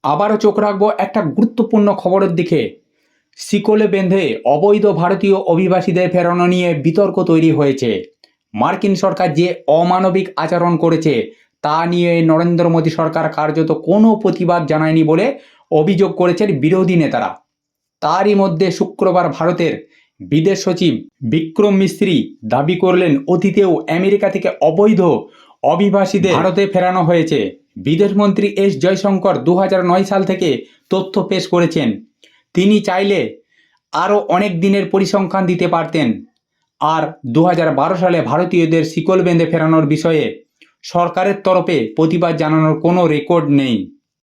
আবারও চোখ রাখবো একটা গুরুত্বপূর্ণ খবরের দিকে। শিকলে বেঁধে অবৈধ ভারতীয় অভিবাসীদের ফেরানো নিয়ে বিতর্ক তৈরি হয়েছে। মার্কিন সরকার যে অমানবিক আচরণ করেছে তা নিয়ে নরেন্দ্র মোদী সরকার কার্যত কোনো প্রতিবাদ জানায়নি বলে অভিযোগ করেছেন বিরোধী নেতারা। তারই মধ্যে শুক্রবার ভারতের বিদেশ সচিব বিক্রম মিস্ত্রি দাবি করলেন অতীতেও আমেরিকা থেকে অবৈধ অভিবাসীদের ভারতে ফেরানো হয়েছে। বিদেশমন্ত্রী এস জয়শঙ্কর 2009 সাল থেকে তথ্য পেশ করেছেন। তিনি চাইলে আরও অনেক দিনের পরিসংখ্যান দিতে পারতেন। আর 2012 সালে ভারতীয়দের শিকল বেঁধে ফেরানোর বিষয়ে সরকারের তরফে প্রতিবাদ জানানোর কোনো রেকর্ড নেই।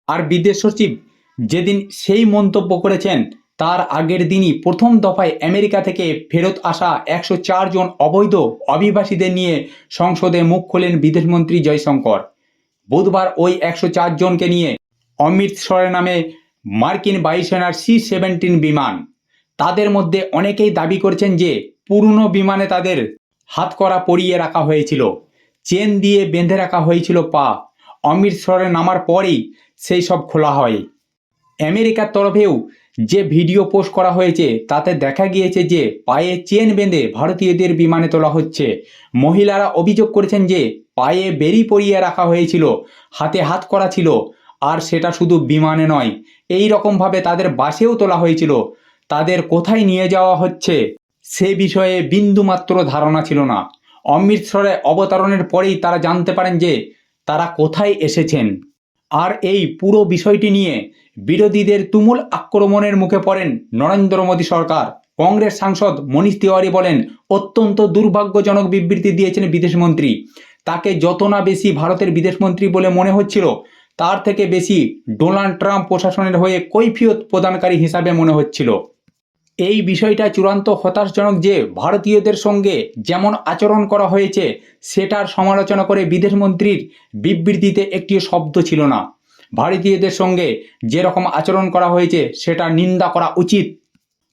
আর বিদেশ সচিব যেদিন সেই মন্তব্য করেছেন তার আগের দিনই প্রথম দফায় আমেরিকা থেকে ফেরত আসা 104 জন অবৈধ অভিবাসীদের নিয়ে সংসদে মুখ খোলেন বিদেশমন্ত্রী জয়শঙ্কর। বুধবার ওই 104 জনকে নিয়ে অমৃতসরের নামে মার্কিন বায়ুসেনার C-17 বিমান। তাদের মধ্যে অনেকেই দাবি করছেন যে পুরনো বিমানে তাদের হাতকড়া পরিয়ে রাখা হয়েছিল, চেন দিয়ে বেঁধে রাখা হয়েছিল পা। অমৃতসরে নামার পরেই সেই সব খোলা হয়। আমেরিকার তরফেও যে ভিডিও পোস্ট করা হয়েছে তাতে দেখা গিয়েছে যে পায়ে চেন বেঁধে ভারতীয়দের বিমানে তোলা হচ্ছে। মহিলারা অভিযোগ করেছেন যে পায়ে বেড়ি পরিয়ে রাখা হয়েছিল, হাতে হাতকড়া ছিল। আর সেটা শুধু বিমানে নয়, এই রকমভাবে তাদের বাসেও তোলা হয়েছিল। তাদের কোথায় নিয়ে যাওয়া হচ্ছে সে বিষয়ে বিন্দুমাত্র ধারণা ছিল না। অমৃতসরে অবতরণের পরেই তারা জানতে পারেন যে তারা কোথায় এসেছেন। আর এই পুরো বিষয়টি নিয়ে বিরোধীদের তুমুল আক্রমণের মুখে পড়েন নরেন্দ্র মোদী সরকার। কংগ্রেস সাংসদ মনীষ তিওয়ারি বলেন, অত্যন্ত দুর্ভাগ্যজনক বিবৃতি দিয়েছেন বিদেশমন্ত্রী। তাকে যত না বেশি ভারতের বিদেশমন্ত্রী বলে মনে হচ্ছিল, তার থেকে বেশি ডোনাল্ড ট্রাম্প প্রশাসনের হয়ে কৈফিয়ত প্রদানকারী হিসাবে মনে হচ্ছিল। এই বিষয়টা চূড়ান্ত হতাশাজনক যে ভারতীয়দের সঙ্গে যেমন আচরণ করা হয়েছে সেটার সমালোচনা করে বিদেশমন্ত্রীর বিবৃতিতে একটিও শব্দ ছিল না। ভারতীয়দের সঙ্গে যেরকম আচরণ করা হয়েছে সেটা নিন্দা করা উচিত।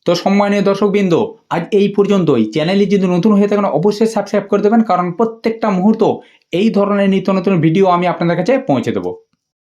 তো সম্মানীয় দর্শকবৃন্দ, আজ এই পর্যন্তই। চ্যানেলে যদি নতুন হয়ে থাকেন অবশ্যই সাবস্ক্রাইব করে দেবেন, কারণ প্রত্যেকটা মুহূর্ত এই ধরনের নিত্য নতুন ভিডিও আমি আপনাদের কাছে পৌঁছে দেবো।